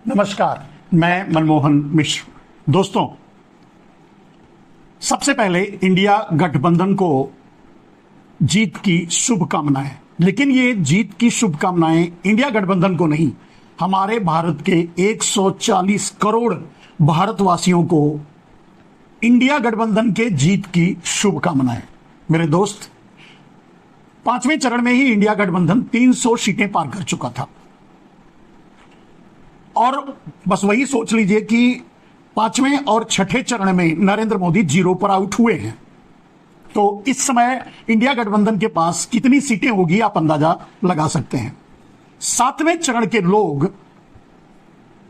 नमस्कार, मैं मनमोहन मिश्र। दोस्तों, सबसे पहले इंडिया गठबंधन को जीत की शुभकामनाएं। लेकिन ये जीत की शुभकामनाएं इंडिया गठबंधन को नहीं, हमारे भारत के 140 करोड़ भारतवासियों को इंडिया गठबंधन के जीत की शुभकामनाएं। मेरे दोस्त, 5वें चरण में ही इंडिया गठबंधन 300 सीटें पार कर चुका था और बस वही सोच लीजिए कि 5वें और 6ठे चरण में नरेंद्र मोदी 0 पर आउट हुए हैं। तो इस समय इंडिया गठबंधन के पास कितनी सीटें होगी आप अंदाजा लगा सकते हैं। 7वें चरण के लोग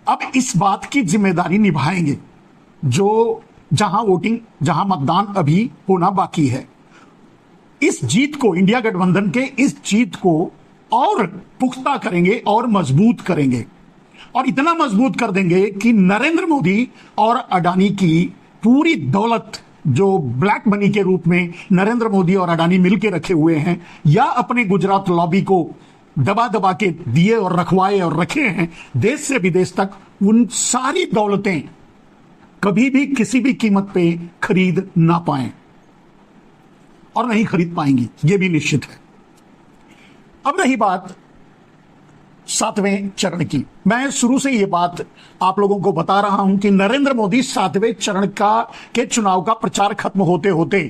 अब इस बात की जिम्मेदारी निभाएंगे जो जहां वोटिंग, जहां मतदान अभी होना बाकी है। इस जीत को, इंडिया गठबंधन के इस जीत को और पुख्ता करेंगे और मजबूत करेंगे और इतना मजबूत कर देंगे कि नरेंद्र मोदी और अडानी की पूरी दौलत जो ब्लैक मनी के रूप में नरेंद्र मोदी और अडानी मिलकर रखे हुए हैं या अपने गुजरात लॉबी को दबा दबा के दिए और रखवाए और रखे हैं देश से विदेश तक, उन सारी दौलतें कभी भी किसी भी कीमत पे खरीद ना पाए और नहीं खरीद पाएंगी, यह भी निश्चित है। अब रही बात 7वें चरण की, मैं शुरू से ये बात आप लोगों को बता रहा हूं कि नरेंद्र मोदी 7वें चरण के चुनाव का प्रचार खत्म होते होते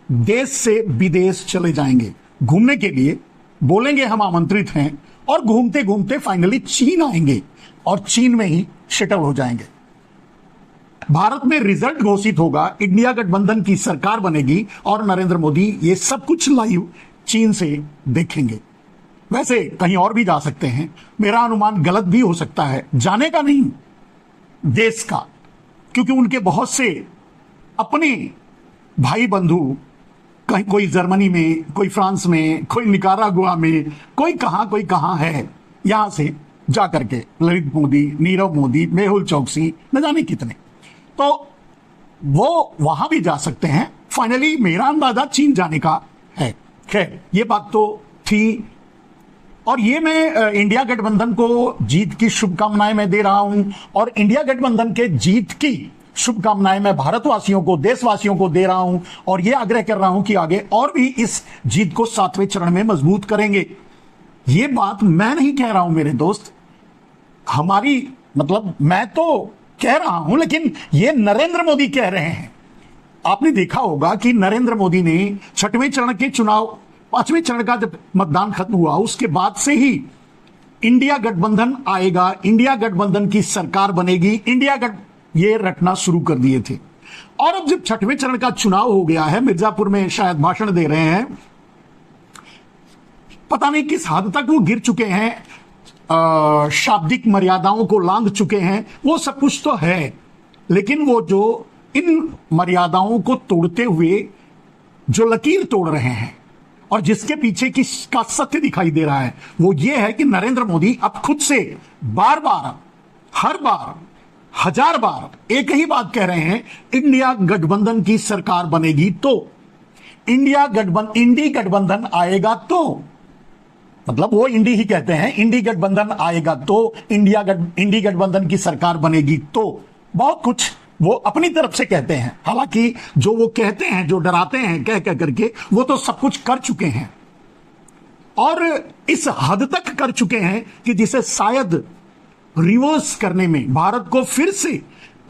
देश से विदेश चले जाएंगे घूमने के लिए। बोलेंगे हम आमंत्रित हैं और घूमते घूमते फाइनली चीन आएंगे और चीन में ही सेटल हो जाएंगे। भारत में रिजल्ट घोषित होगा, इंडिया गठबंधन की सरकार बनेगी और नरेंद्र मोदी ये सब कुछ लाइव चीन से देखेंगे। वैसे कहीं और भी जा सकते हैं, मेरा अनुमान गलत भी हो सकता है, जाने का नहीं, देश का, क्योंकि उनके बहुत से अपने भाई बंधु, कहीं कोई जर्मनी में, कोई फ्रांस में, कोई निकारागुआ में, कोई कहां है। यहां से जाकर के ललित मोदी, नीरव मोदी, मेहुल चौकसी, न जाने कितने, तो वो वहां भी जा सकते हैं। फाइनली मेरा अंदाजा चीन जाने का है। खैर, ये बात तो थी और ये मैं इंडिया गठबंधन को जीत की शुभकामनाएं मैं दे रहा हूं और इंडिया गठबंधन के जीत की शुभकामनाएं मैं भारतवासियों को, देशवासियों को दे रहा हूं और ये आग्रह कर रहा हूं कि आगे और भी इस जीत को 7वें चरण में मजबूत करेंगे। ये बात मैं नहीं कह रहा हूं मेरे दोस्त, हमारी मतलब मैं तो कह रहा हूं, लेकिन ये नरेंद्र मोदी कह रहे हैं। आपने देखा होगा कि नरेंद्र मोदी ने 6वें चरण के चुनाव, 5वें चरण का जब मतदान खत्म हुआ उसके बाद से ही इंडिया गठबंधन आएगा, इंडिया गठबंधन की सरकार बनेगी, ये रटना शुरू कर दिए थे। और अब जब 6वें चरण का चुनाव हो गया है, मिर्जापुर में शायद भाषण दे रहे हैं, पता नहीं किस हद तक वो गिर चुके हैं, शाब्दिक मर्यादाओं को लांघ चुके हैं, वो सब कुछ तो है, लेकिन वो जो इन मर्यादाओं को तोड़ते हुए जो लकीर तोड़ रहे हैं और जिसके पीछे का सत्य दिखाई दे रहा है, वो ये है कि नरेंद्र मोदी अब खुद से बार बार, हर बार, 1000 बार एक ही बात कह रहे हैं, इंडिया गठबंधन की सरकार बनेगी तो, इंडी गठबंधन आएगा तो, मतलब वो इंडी ही कहते हैं, इंडी गठबंधन आएगा तो, इंडी गठबंधन की सरकार बनेगी तो, बहुत कुछ वो अपनी तरफ से कहते हैं। हालांकि जो वो कहते हैं, जो डराते हैं कह करके, वो तो सब कुछ कर चुके हैं और इस हद तक कर चुके हैं कि जिसे शायद रिवर्स करने में, भारत को फिर से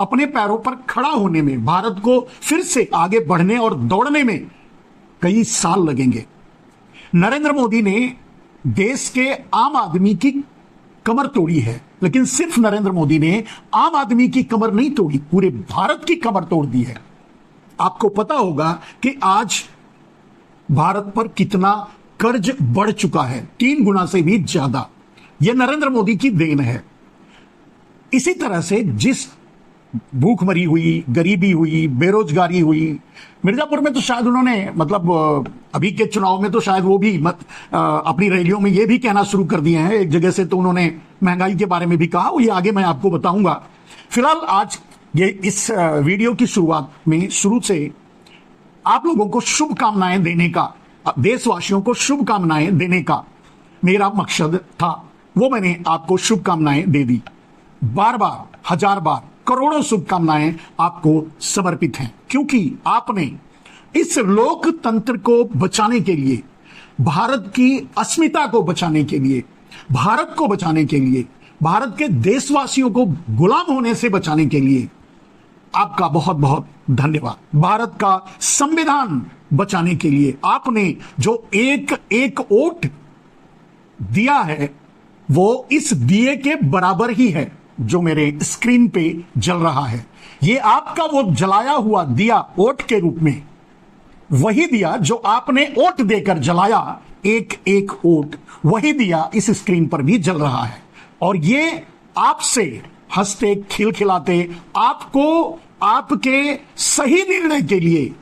अपने पैरों पर खड़ा होने में, भारत को फिर से आगे बढ़ने और दौड़ने में कई साल लगेंगे। नरेंद्र मोदी ने देश के आम आदमी की कमर तोड़ी है, लेकिन सिर्फ नरेंद्र मोदी ने आम आदमी की कमर नहीं तोड़ी, पूरे भारत की कमर तोड़ दी है। आपको पता होगा कि आज भारत पर कितना कर्ज बढ़ चुका है, 3 गुना से भी ज्यादा। यह नरेंद्र मोदी की देन है। इसी तरह से जिस भूखमरी हुई, गरीबी हुई, बेरोजगारी हुई, मिर्जापुर में तो शायद उन्होंने, मतलब अभी के चुनाव में तो शायद वो भी अपनी रैलियों में ये भी कहना शुरू कर दिए हैं। एक जगह से तो उन्होंने महंगाई के बारे में भी कहा, ये आगे मैं आपको बताऊंगा। फिलहाल आज ये इस वीडियो की शुरुआत में शुरू से आप लोगों को शुभकामनाएं देने का, देशवासियों को शुभकामनाएं देने का मेरा मकसद था, वो मैंने आपको शुभकामनाएं दे दी। बार बार, हजार बार, करोड़ों शुभकामनाएं आपको समर्पित हैं, क्योंकि आपने इस लोकतंत्र को बचाने के लिए, भारत की अस्मिता को बचाने के लिए, भारत को बचाने के लिए, भारत के देशवासियों को गुलाम होने से बचाने के लिए आपका बहुत बहुत धन्यवाद। भारत का संविधान बचाने के लिए आपने जो एक एक वोट दिया है, वो इस दिए के बराबर ही है जो मेरे स्क्रीन पे जल रहा है। ये आपका वो जलाया हुआ दिया वोट के रूप में, वही दिया जो आपने वोट देकर जलाया, एक एक वोट, वही दिया इस स्क्रीन पर भी जल रहा है। और ये आपसे हंसते खिलखिलाते आपको आपके सही निर्णय के लिए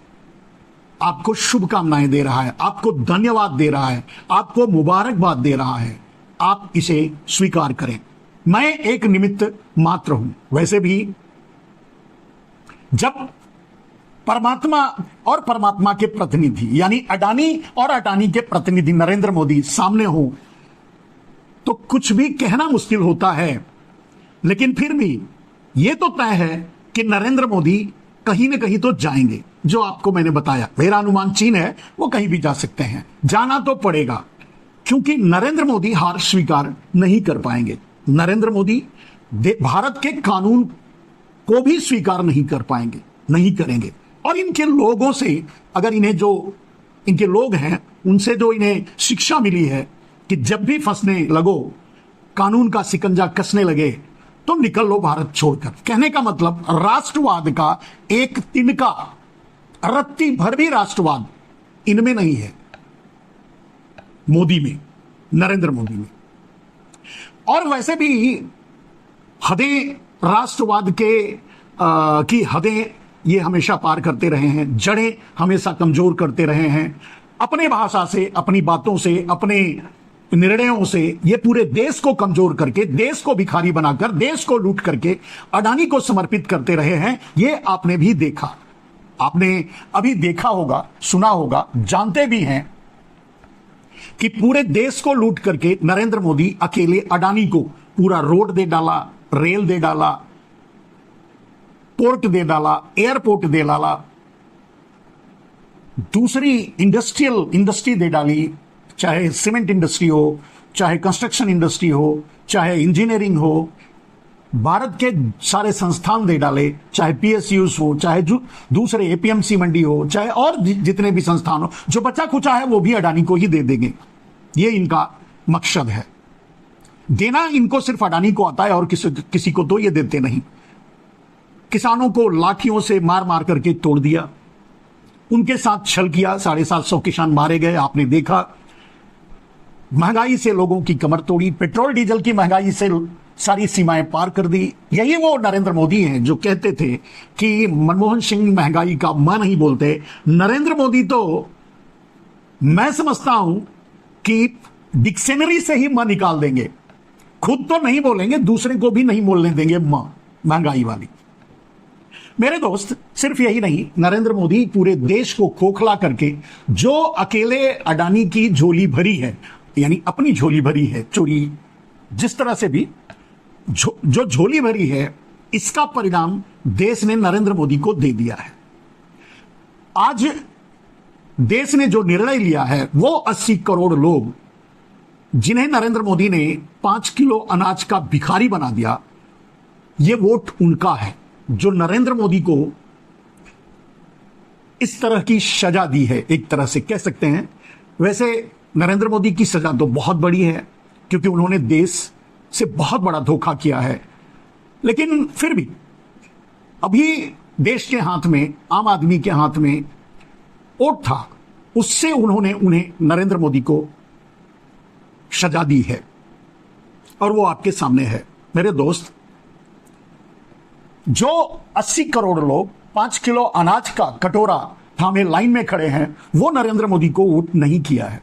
आपको शुभकामनाएं दे रहा है, आपको धन्यवाद दे रहा है, आपको मुबारकबाद दे रहा है। आप इसे स्वीकार करें। मैं एक निमित्त मात्र हूं। वैसे भी जब परमात्मा और परमात्मा के प्रतिनिधि यानी अडानी और अडानी के प्रतिनिधि नरेंद्र मोदी सामने हो तो कुछ भी कहना मुश्किल होता है, लेकिन फिर भी यह तो तय है कि नरेंद्र मोदी कहीं ना कहीं तो जाएंगे। जो आपको मैंने बताया, मेरा अनुमान चीन है, वो कहीं भी जा सकते हैं, जाना तो पड़ेगा, क्योंकि नरेंद्र मोदी हार स्वीकार नहीं कर पाएंगे। नरेंद्र मोदी भारत के कानून को भी स्वीकार नहीं कर पाएंगे, नहीं करेंगे। और इनके लोगों से, अगर इन्हें जो इनके लोग हैं उनसे जो इन्हें शिक्षा मिली है कि जब भी फंसने लगो, कानून का शिकंजा कसने लगे, तो निकल लो भारत छोड़कर। कहने का मतलब राष्ट्रवाद का एक तिनका, रत्ती भर भी राष्ट्रवाद इनमें नहीं है, मोदी में, नरेंद्र मोदी में। और वैसे भी हदें राष्ट्रवाद की हदें ये हमेशा पार करते रहे हैं, जड़ें हमेशा कमजोर करते रहे हैं। अपने भाषा से, अपनी बातों से, अपने निर्णयों से ये पूरे देश को कमजोर करके, देश को भिखारी बनाकर, देश को लूट करके अडानी को समर्पित करते रहे हैं। ये आपने भी देखा, आपने अभी देखा होगा, सुना होगा, जानते भी हैं कि पूरे देश को लूट करके नरेंद्र मोदी अकेले अडानी को पूरा रोड दे डाला, रेल दे डाला, पोर्ट दे डाला, एयरपोर्ट दे डाला, दूसरी इंडस्ट्री दे डाली, चाहे सीमेंट इंडस्ट्री हो, चाहे कंस्ट्रक्शन इंडस्ट्री हो, चाहे इंजीनियरिंग हो, भारत के सारे संस्थान दे डाले, चाहे पीएसयूज हो, चाहे दूसरे एपीएमसी मंडी हो, चाहे और जितने भी संस्थान हो, जो बचा खुचा है वो भी अडानी को ही दे देंगे। ये इनका मकसद है। देना इनको सिर्फ अडानी को आता है और किसी को तो ये देते नहीं। किसानों को लाठियों से मार मार करके तोड़ दिया, उनके साथ छल किया, 750 किसान मारे गए, आपने देखा। महंगाई से लोगों की कमर तोड़ी, पेट्रोल डीजल की महंगाई से सारी सीमाएं पार कर दी। यही वो नरेंद्र मोदी हैं जो कहते थे कि मनमोहन सिंह महंगाई का मां नहीं बोलते। नरेंद्र मोदी तो मैं समझता हूं कि डिक्शनरी से ही मां निकाल देंगे, खुद तो नहीं बोलेंगे, दूसरे को भी नहीं बोलने देंगे मां महंगाई वाली। मेरे दोस्त, सिर्फ यही नहीं, नरेंद्र मोदी पूरे देश को खोखला करके जो अकेले अडानी की झोली भरी है, यानी अपनी झोली भरी है, चोरी जिस तरह से भी जो झोली भरी है, इसका परिणाम देश ने नरेंद्र मोदी को दे दिया है। आज देश ने जो निर्णय लिया है, वो 80 करोड़ लोग जिन्हें नरेंद्र मोदी ने 5 किलो अनाज का भिखारी बना दिया, ये वोट उनका है जो नरेंद्र मोदी को इस तरह की सजा दी है, एक तरह से कह सकते हैं। वैसे नरेंद्र मोदी की सजा तो बहुत बड़ी है, क्योंकि उन्होंने देश से बहुत बड़ा धोखा किया है, लेकिन फिर भी अभी देश के हाथ में, आम आदमी के हाथ में वोट था, उससे उन्होंने उन्हें नरेंद्र मोदी को सजा दी है, और वो आपके सामने है। मेरे दोस्त, जो 80 करोड़ लोग 5 किलो अनाज का कटोरा थामे लाइन में खड़े हैं, वो नरेंद्र मोदी को वोट नहीं किया है।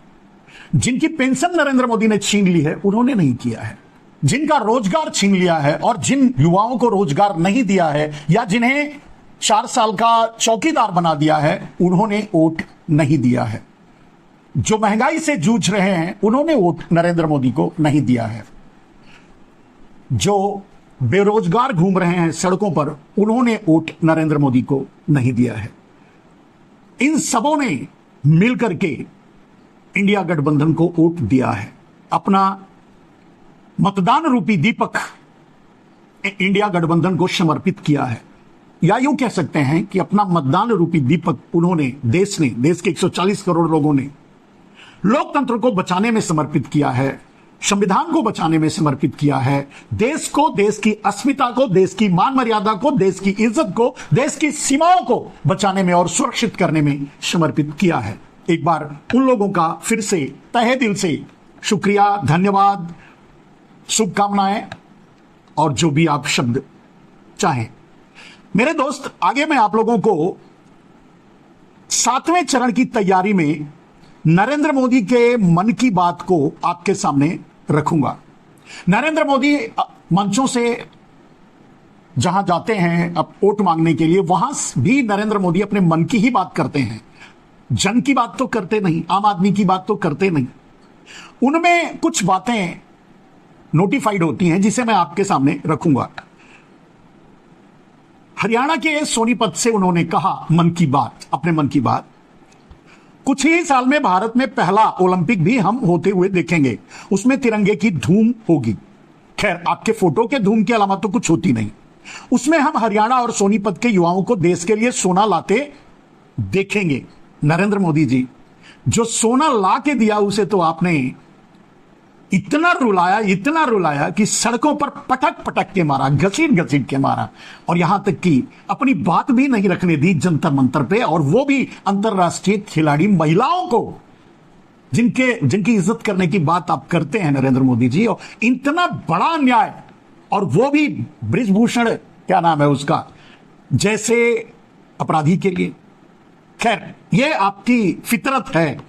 जिनकी पेंशन नरेंद्र मोदी ने छीन ली है, उन्होंने नहीं किया है। जिनका रोजगार छीन लिया है और जिन युवाओं को रोजगार नहीं दिया है, या जिन्हें 4 साल का चौकीदार बना दिया है, उन्होंने वोट नहीं दिया है। जो महंगाई से जूझ रहे हैं, उन्होंने वोट नरेंद्र मोदी को नहीं दिया है। जो बेरोजगार घूम रहे हैं सड़कों पर, उन्होंने वोट नरेंद्र मोदी को नहीं दिया है। इन सबों ने मिलकर के इंडिया गठबंधन को वोट दिया है। अपना मतदान रूपी दीपक इंडिया गठबंधन को समर्पित किया है, या यूं कह सकते हैं कि अपना मतदान रूपी दीपक उन्होंने, देश के 140 करोड़ लोगों ने लोकतंत्र को बचाने में समर्पित किया है, संविधान को बचाने में समर्पित किया है, देश को, देश की अस्मिता को, देश की मान मर्यादा को, देश की इज्जत को, देश की सीमाओं को बचाने में और सुरक्षित करने में समर्पित किया है। एक बार उन लोगों का फिर से तहे दिल से शुक्रिया, धन्यवाद, शुभकामनाएं और जो भी आप शब्द चाहें। मेरे दोस्त, आगे मैं आप लोगों को 7वें चरण की तैयारी में नरेंद्र मोदी के मन की बात को आपके सामने रखूंगा। नरेंद्र मोदी मंचों से जहां जाते हैं अब वोट मांगने के लिए, वहां भी नरेंद्र मोदी अपने मन की ही बात करते हैं। जन की बात तो करते नहीं, आम आदमी की बात तो करते नहीं। उनमें कुछ बातें नोटिफाइड होती हैं जिसे मैं आपके सामने रखूंगा। हरियाणा के सोनीपत से उन्होंने कहा मन की बात, अपने मन की बात। कुछ ही साल में भारत में पहला ओलंपिक भी हम होते हुए देखेंगे, उसमें तिरंगे की धूम होगी। खैर, आपके फोटो के धूम के अलावा तो कुछ होती नहीं। उसमें हम हरियाणा और सोनीपत के युवाओं को देश के लिए सोना लाते देखेंगे। नरेंद्र मोदी जी, जो सोना ला के दिया उसे तो आपने इतना रुलाया कि सड़कों पर पटक पटक के मारा, घसीट घसीट के मारा, और यहां तक कि अपनी बात भी नहीं रखने दी जंतर मंतर पे, और वो भी अंतरराष्ट्रीय खिलाड़ी महिलाओं को, जिनकी इज्जत करने की बात आप करते हैं नरेंद्र मोदी जी। और इतना बड़ा अन्याय, और वो भी बृजभूषण, क्या नाम है उसका, जैसे अपराधी के लिए। खैर, ये आपकी फितरत है,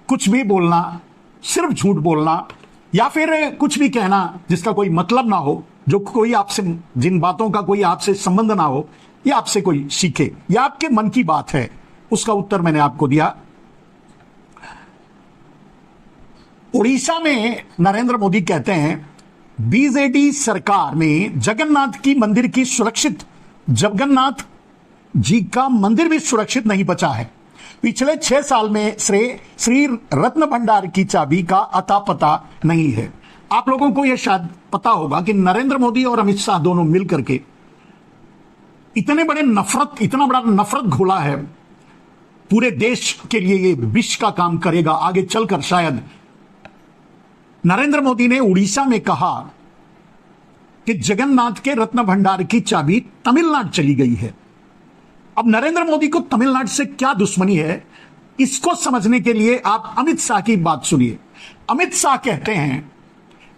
कुछ भी बोलना, सिर्फ झूठ बोलना, या फिर कुछ भी कहना जिसका कोई मतलब ना हो, जो कोई आपसे, जिन बातों का कोई आपसे संबंध ना हो, या आपसे कोई सीखे, या आपके मन की बात है। उसका उत्तर मैंने आपको दिया। उड़ीसा में नरेंद्र मोदी कहते हैं बीजेडी सरकार में जगन्नाथ जी का मंदिर भी सुरक्षित नहीं बचा है। पिछले 6 साल में श्री रत्न भंडार की चाबी का अता पता नहीं है। आप लोगों को यह शायद पता होगा कि नरेंद्र मोदी और अमित शाह दोनों मिलकर के इतना बड़ा नफरत घोला है पूरे देश के लिए। ये विश्व का काम करेगा आगे चलकर शायद। नरेंद्र मोदी ने उड़ीसा में कहा कि जगन्नाथ के रत्न भंडार की चाबी तमिलनाडु चली गई है। अब नरेंद्र मोदी को तमिलनाडु से क्या दुश्मनी है, इसको समझने के लिए आप अमित शाह की बात सुनिए। अमित शाह कहते हैं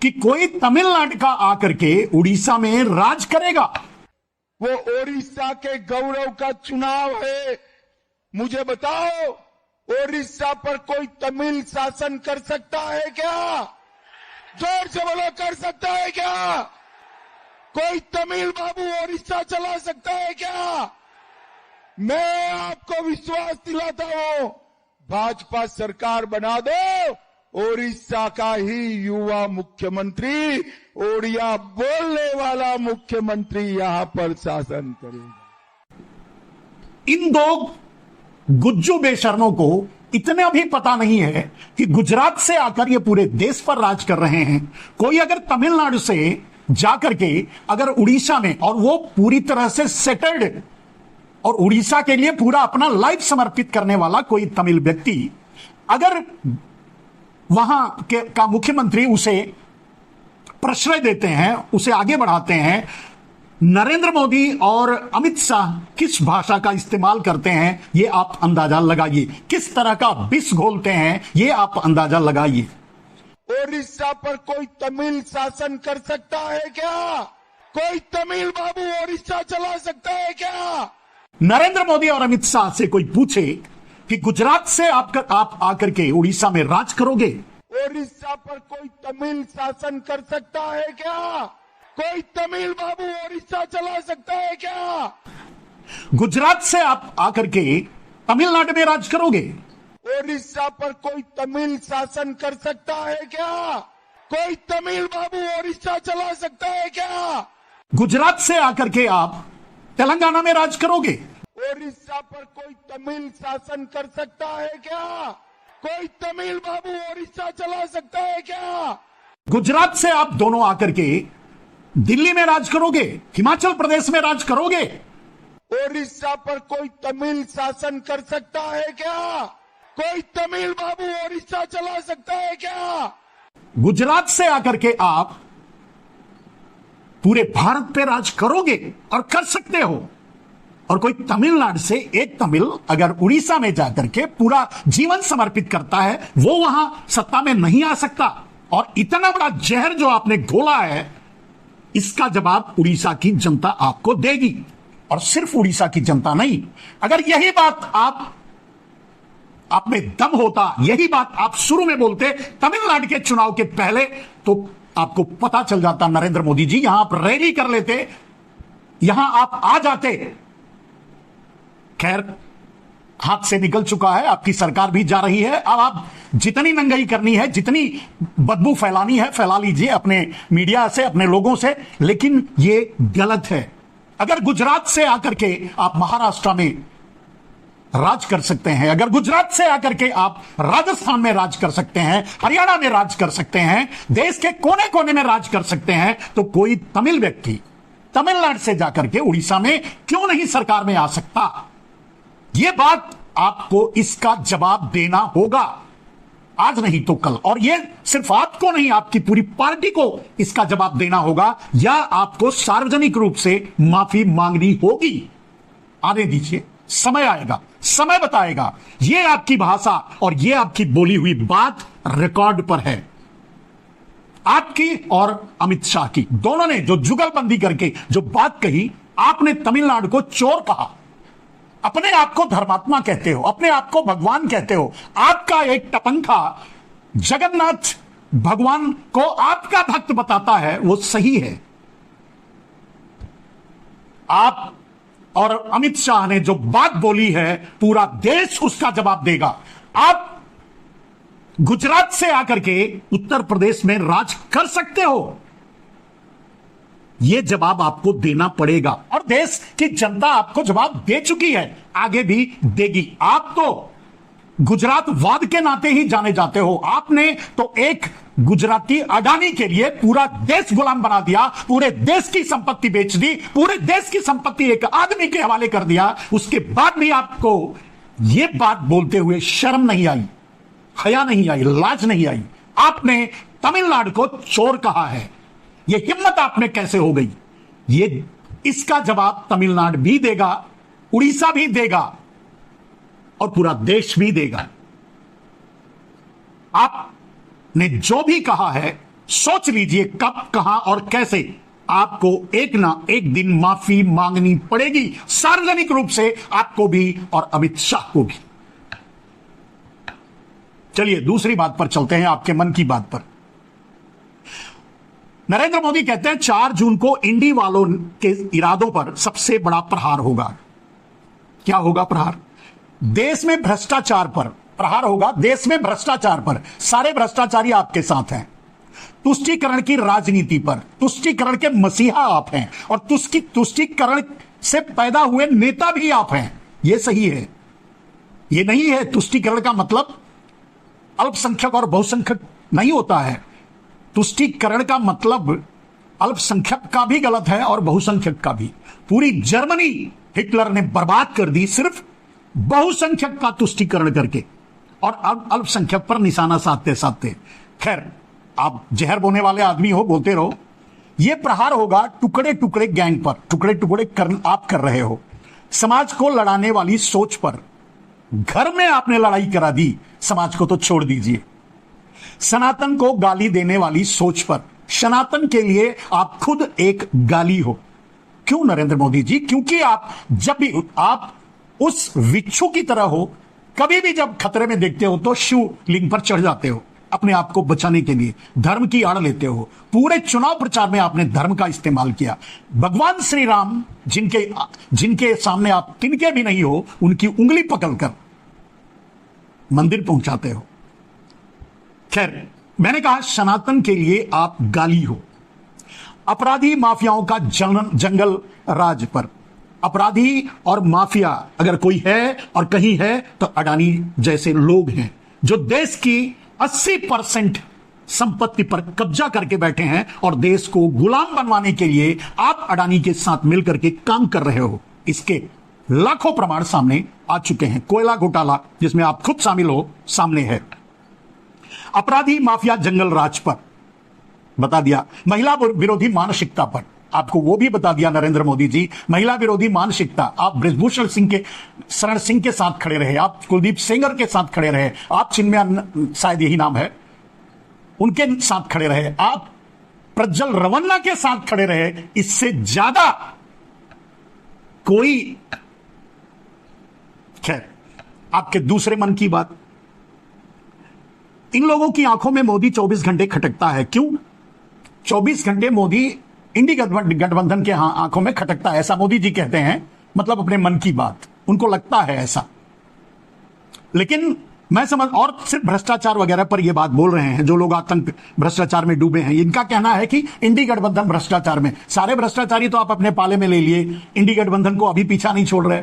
कि कोई तमिलनाडु का आकर के उड़ीसा में राज करेगा। वो ओडिशा के गौरव का चुनाव है। मुझे बताओ, ओडिशा पर कोई तमिल शासन कर सकता है क्या? जोर से बोलो, कर सकता है क्या? कोई तमिल बाबू ओडिशा चला सकता है क्या? मैं आपको विश्वास दिलाता हूं, भाजपा सरकार बना दो, ओडिशा का ही युवा मुख्यमंत्री, ओडिया बोलने वाला मुख्यमंत्री यहां पर शासन करेगा। इन दो गुज्जू बेशर्मों को इतना भी पता नहीं है कि गुजरात से आकर ये पूरे देश पर राज कर रहे हैं। कोई अगर तमिलनाडु से जाकर के अगर उड़ीसा में, और वो पूरी तरह से सेटल्ड और उड़ीसा के लिए पूरा अपना लाइफ समर्पित करने वाला कोई तमिल व्यक्ति, अगर वहां का मुख्यमंत्री उसे प्रश्रय देते हैं, उसे आगे बढ़ाते हैं, नरेंद्र मोदी और अमित शाह किस भाषा का इस्तेमाल करते हैं ये आप अंदाजा लगाइए। किस तरह का विष घोलते हैं ये आप अंदाजा लगाइए। ओडिशा पर कोई तमिल शासन कर सकता है क्या? कोई तमिल बाबू ओडिशा चला सकता है क्या? नरेंद्र मोदी और अमित शाह से कोई पूछे कि गुजरात से आप आकर के उड़ीसा में राज करोगे, ओडिशा पर कोई तमिल शासन कर सकता है क्या? कोई तमिल बाबू ओडिशा चला सकता है क्या? गुजरात से आप आकर के तमिलनाडु में राज करोगे, ओडिशा पर कोई तमिल शासन कर सकता है क्या? कोई तमिल बाबू ओडिशा चला सकता है क्या? गुजरात से आकर के आप तेलंगाना में राज करोगे। ओडिशा पर कोई तमिल शासन कर सकता है क्या? कोई तमिल बाबू ओडिशा चला सकता है क्या? गुजरात से आप दोनों आकर के दिल्ली में राज करोगे, हिमाचल प्रदेश में राज करोगे। ओडिशा पर कोई तमिल शासन कर सकता है क्या? कोई तमिल बाबू ओडिशा चला सकता है क्या? गुजरात से आकर के आप पूरे भारत पे राज करोगे और कर सकते हो। और कोई तमिलनाडु से एक तमिल अगर उड़ीसा में जाकर के पूरा जीवन समर्पित करता है, वो वहां सत्ता में नहीं आ सकता। और इतना बड़ा जहर जो आपने घोला है, इसका जवाब उड़ीसा की जनता आपको देगी। और सिर्फ उड़ीसा की जनता नहीं, अगर यही बात आप में दम होता, यही बात आप शुरू में बोलते तमिलनाडु के चुनाव के पहले, तो आपको पता चल जाता नरेंद्र मोदी जी, यहां आप रैली कर लेते, यहां आप आ जाते। खैर, हाथ से निकल चुका है, आपकी सरकार भी जा रही है। अब आप जितनी नंगाई करनी है, जितनी बदबू फैलानी है, फैला लीजिए अपने मीडिया से, अपने लोगों से, लेकिन ये गलत है। अगर गुजरात से आकर के आप महाराष्ट्र में राज कर सकते हैं, अगर गुजरात से आकर के आप राजस्थान में राज कर सकते हैं, हरियाणा में राज कर सकते हैं, देश के कोने कोने में राज कर सकते हैं, तो कोई तमिल व्यक्ति तमिलनाडु से जाकर के उड़ीसा में क्यों नहीं सरकार में आ सकता? यह बात आपको इसका जवाब देना होगा, आज नहीं तो कल। और यह सिर्फ आपको नहीं, आपकी पूरी पार्टी को इसका जवाब देना होगा, या आपको सार्वजनिक रूप से माफी मांगनी होगी। आने दीजिए, समय आएगा, समय बताएगा। यह आपकी भाषा और यह आपकी बोली हुई बात रिकॉर्ड पर है, आपकी और अमित शाह की, दोनों ने जो जुगलबंदी करके जो बात कही। आपने तमिलनाडु को चोर कहा, अपने आप को धर्मात्मा कहते हो, अपने आप को भगवान कहते हो। आपका एक टपंखा जगन्नाथ भगवान को आपका भक्त बताता है, वो सही है। आप और अमित शाह ने जो बात बोली है, पूरा देश उसका जवाब देगा। आप गुजरात से आकर के उत्तर प्रदेश में राज कर सकते हो, यह जवाब आपको देना पड़ेगा। और देश की जनता आपको जवाब दे चुकी है, आगे भी देगी। आप तो गुजरात वाद के नाते ही जाने जाते हो। आपने तो एक गुजराती अडानी के लिए पूरा देश गुलाम बना दिया, पूरे देश की संपत्ति बेच दी, पूरे देश की संपत्ति एक आदमी के हवाले कर दिया। उसके बाद भी आपको यह बात बोलते हुए शर्म नहीं आई, हया नहीं आई, लाज नहीं आई। आपने तमिलनाडु को चोर कहा है, यह हिम्मत आप में कैसे हो गई? ये इसका जवाब तमिलनाडु भी देगा, उड़ीसा भी देगा और पूरा देश भी देगा। आपने जो भी कहा है, सोच लीजिए कब, कहां और कैसे आपको एक ना एक दिन माफी मांगनी पड़ेगी, सार्वजनिक रूप से आपको भी और अमित शाह को भी। चलिए दूसरी बात पर चलते हैं, आपके मन की बात पर। नरेंद्र मोदी कहते हैं 4 जून को इंडी वालों के इरादों पर सबसे बड़ा प्रहार होगा। क्या होगा प्रहार? देश में भ्रष्टाचार पर प्रहार होगा। देश में भ्रष्टाचार पर, सारे भ्रष्टाचारी आपके साथ हैं। तुष्टीकरण की राजनीति पर, तुष्टीकरण के मसीहा आप हैं और तुष्टीकरण से पैदा हुए नेता भी आप हैं। यह सही है, यह नहीं है तुष्टीकरण का मतलब अल्पसंख्यक और बहुसंख्यक नहीं होता है। तुष्टीकरण का मतलब अल्पसंख्यक का भी गलत है और बहुसंख्यक का भी। पूरी जर्मनी हिटलर ने बर्बाद कर दी सिर्फ बहुसंख्यक का तुष्टीकरण करके, और अब अल्पसंख्यक पर निशाना साधते साधते। खैर, आप जहर बोने वाले आदमी हो, बोलते रहो। यह प्रहार होगा टुकड़े टुकड़े गैंग पर, टुकड़े टुकड़े आप कर रहे हो। समाज को लड़ाने वाली सोच पर, घर में आपने लड़ाई करा दी, समाज को तो छोड़ दीजिए। सनातन को गाली देने वाली सोच पर, सनातन के लिए आप खुद एक गाली हो। क्यों नरेंद्र मोदी जी? क्योंकि आप जब भी आप उस विच्छू की तरह हो, कभी भी जब खतरे में देखते हो तो शिवलिंग पर चढ़ जाते हो, अपने आप को बचाने के लिए धर्म की आड़ लेते हो। पूरे चुनाव प्रचार में आपने धर्म का इस्तेमाल किया। भगवान श्री राम जिनके सामने आप तिनके भी नहीं हो, उनकी उंगली पकड़कर मंदिर पहुंचाते हो। खैर, मैंने कहा सनातन के लिए आप गाली हो। अपराधी माफियाओं का जंगल राज पर। अपराधी और माफिया अगर कोई है और कहीं है तो अडानी जैसे लोग हैं जो देश की 80% संपत्ति पर कब्जा करके बैठे हैं और देश को गुलाम बनवाने के लिए आप अडानी के साथ मिलकर के काम कर रहे हो। इसके लाखों प्रमाण सामने आ चुके हैं। कोयला घोटाला जिसमें आप खुद शामिल हो सामने है। अपराधी माफिया जंगल राज पर बता दिया। महिला विरोधी मानसिकता पर आपको वो भी बता दिया नरेंद्र मोदी जी। महिला विरोधी मानसिकता, आप ब्रजभूषण सिंह के, शरण सिंह के साथ खड़े रहे, आप कुलदीप सेंगर के साथ खड़े रहे, आप चिन्मय, शायद यही नाम है, उनके साथ खड़े रहे, आप प्रज्वल रवन्ना के साथ खड़े रहे। इससे ज्यादा कोई, खैर आपके दूसरे मन की बात। इन लोगों की आंखों में मोदी 24 घंटे खटकता है। क्यों 24 घंटे मोदी इंडी गठबंधन के आंखों में खटकता है, ऐसा मोदी जी कहते हैं, मतलब अपने मन की बात, उनको लगता है ऐसा। लेकिन मैं समझ, और सिर्फ भ्रष्टाचार वगैरह पर ये बात बोल रहे हैं जो लोग आतंक भ्रष्टाचार में डूबे हैं। इनका कहना है कि इंडी गठबंधन भ्रष्टाचार में, सारे भ्रष्टाचारी तो आप अपने पाले में ले लिए, इंडी गठबंधन को अभी पीछा नहीं छोड़ रहे।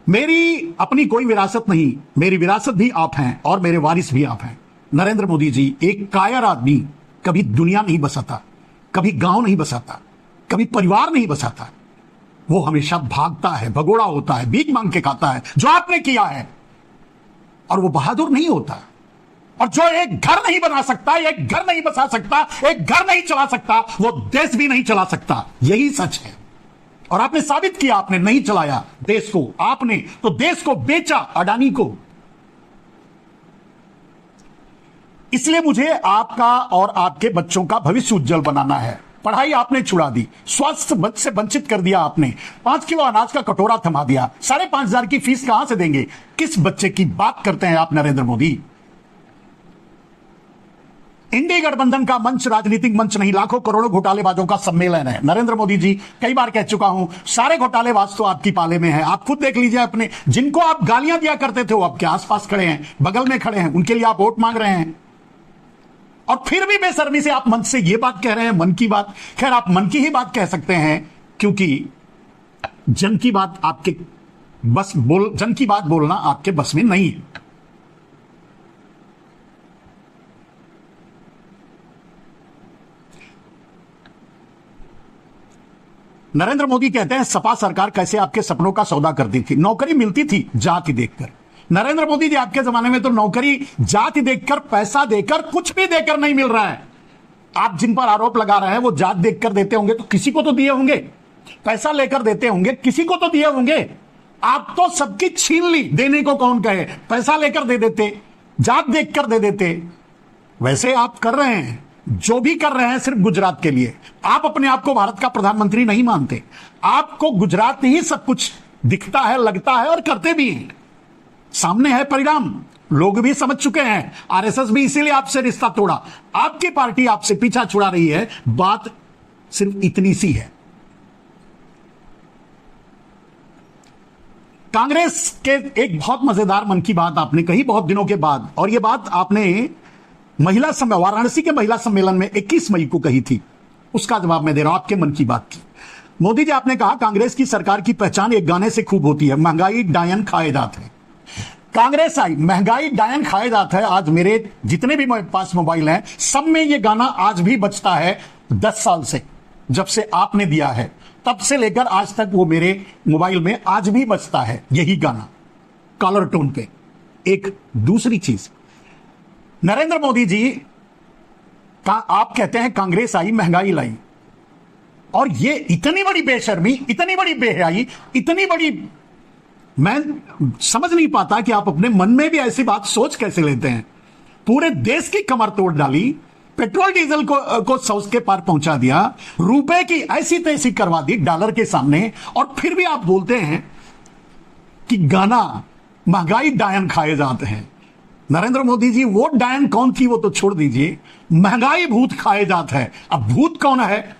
मेरी अपनी कोई विरासत नहीं, मेरी विरासत भी आप हैं और मेरे वारिस भी आप हैं। नरेंद्र मोदी जी एक कायर आदमी कभी दुनिया नहीं बसाता, कभी गांव नहीं बसाता, कभी परिवार नहीं बसाता। वो हमेशा भागता है, भगोड़ा होता है, भीख मांग के खाता है, जो आपने किया है। और वो बहादुर नहीं होता। और जो एक घर नहीं बना सकता, एक घर नहीं बसा सकता, एक घर नहीं चला सकता, वो देश भी नहीं चला सकता। यही सच है। और आपने साबित किया, आपने नहीं चलाया देश को, आपने तो देश को बेचा अडानी को। इसलिए मुझे आपका और आपके बच्चों का भविष्य उज्जवल बनाना है। पढ़ाई आपने छुड़ा दी, स्वास्थ्य से वंचित कर दिया आपने, 5 किलो अनाज का कटोरा थमा दिया, 5,500 की फीस कहां से देंगे? किस बच्चे की बात करते हैं आप नरेंद्र मोदी? इंडी गठबंधन का मंच राजनीतिक मंच नहीं, लाखों करोड़ों घोटालेबाजों का सम्मेलन है। नरेंद्र मोदी जी, कई बार कह चुका हूं, सारे घोटालेबाज तो आपकी पाले में है। आप खुद देख लीजिए, अपने जिनको आप गालियां दिया करते थे वो आपके आसपास खड़े हैं, बगल में खड़े हैं, उनके लिए आप वोट मांग रहे हैं। और फिर भी बेशर्मी से आप मंच से ये बात कह रहे हैं, मन की बात। खैर, आप मन की ही बात कह सकते हैं, क्योंकि जन की बात आपके बस जन की बात बोलना आपके बस में नहीं है। नरेंद्र मोदी कहते हैं सपा सरकार कैसे आपके सपनों का सौदा करती थी, नौकरी मिलती थी जाति देखकर। नरेंद्र मोदी जी, आपके जमाने में तो नौकरी जाति देखकर, पैसा देकर, कुछ भी देकर नहीं मिल रहा है। आप जिन पर आरोप लगा रहे हैं वो जात देखकर देते होंगे तो किसी को तो दिए होंगे, पैसा लेकर देते होंगे, किसी को तो दिए होंगे। आप तो सबकी छीन ली, देने को कौन कहे? पैसा लेकर दे देते, जात देखकर दे देते। वैसे आप कर रहे हैं, जो भी कर रहे हैं सिर्फ गुजरात के लिए। आप अपने आप को भारत का प्रधानमंत्री नहीं मानते, आपको गुजरात ही सब कुछ दिखता है, लगता है और करते भी हैं। सामने है परिणाम, लोग भी समझ चुके हैं। आरएसएस भी इसीलिए आपसे रिश्ता तोड़ा, आपकी पार्टी आपसे पीछा छुड़ा रही है। बात सिर्फ इतनी सी है। कांग्रेस के एक बहुत मजेदार मन की बात आपने कही बहुत दिनों के बाद, और यह बात आपने वाराणसी के महिला सम्मेलन में 21 मई को कही थी। उसका जवाब मैं दे रहा हूं आपके मन की बात की। मोदी जी, आपने कहा कांग्रेस की सरकार की पहचान एक गाने से खूब होती है, महंगाई डायन खाए जात है। कांग्रेस आई, महंगाई डायन खाए जात है। आज मेरे जितने भी पास मोबाइल हैं सब में यह गाना आज भी बजता है। 10 साल से, जब से आपने दिया है तब से लेकर आज तक वो मेरे मोबाइल में आज भी बजता है यही गाना, कॉलर टोन पे। एक दूसरी चीज, नरेंद्र मोदी जी का आप कहते हैं कांग्रेस आई महंगाई लाई, और ये इतनी बड़ी बेशर्मी, इतनी बड़ी बेहयाई, इतनी बड़ी, मैं समझ नहीं पाता कि आप अपने मन में भी ऐसी बात सोच कैसे लेते हैं। पूरे देश की कमर तोड़ डाली, पेट्रोल डीजल को 100 के पार पहुंचा दिया, रुपए की ऐसी तैसी करवा दी डॉलर के सामने, और फिर भी आप बोलते हैं कि गाना महंगाई डायन खाए जाते हैं। नरेंद्र मोदी जी, वो डायन कौन थी वो तो छोड़ दीजिए, महंगाई भूत खाए जाता है। अब भूत कौन है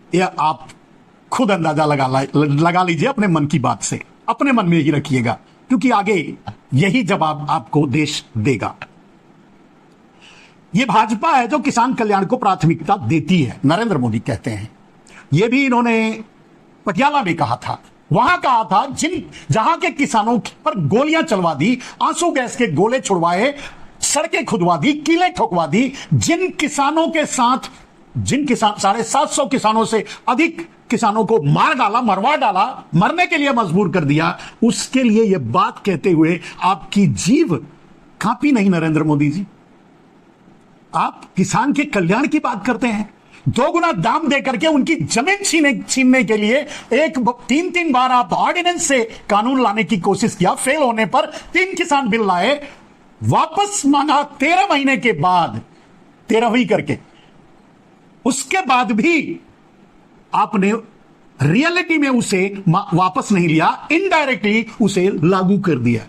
यह आप खुद अंदाजा लगा लीजिए अपने मन की बात से, अपने मन में ही रखिएगा, क्योंकि आगे यही जवाब आपको देश देगा। ये भाजपा है जो किसान कल्याण को प्राथमिकता देती है, नरेंद्र मोदी कहते हैं। ये भी इन्होंने पटियाला में कहा था, वहां कहा था जहां के किसानों पर गोलियां चलवा दी, आंसू गैस के गोले छुड़वाए, सड़कें खुदवा दी, किले ठोकवा दी, जिन किसानों के साथ 750 किसानों से अधिक किसानों को मार डाला, मरवा डाला, मरने के लिए मजबूर कर दिया, उसके लिए यह बात कहते हुए आपकी जीभ कांपी नहीं नरेंद्र मोदी जी? आप किसान के कल्याण की बात करते हैं, 2 गुना दाम देकर के उनकी जमीन छीनने के लिए 3 बार आप ऑर्डिनेंस से कानून लाने की कोशिश किया, फेल होने पर 3 किसान बिल लाए, वापस मांगा 13 महीने के बाद, 13वीं करके, उसके बाद भी आपने रियलिटी में उसे वापस नहीं लिया, इनडायरेक्टली उसे लागू कर दिया।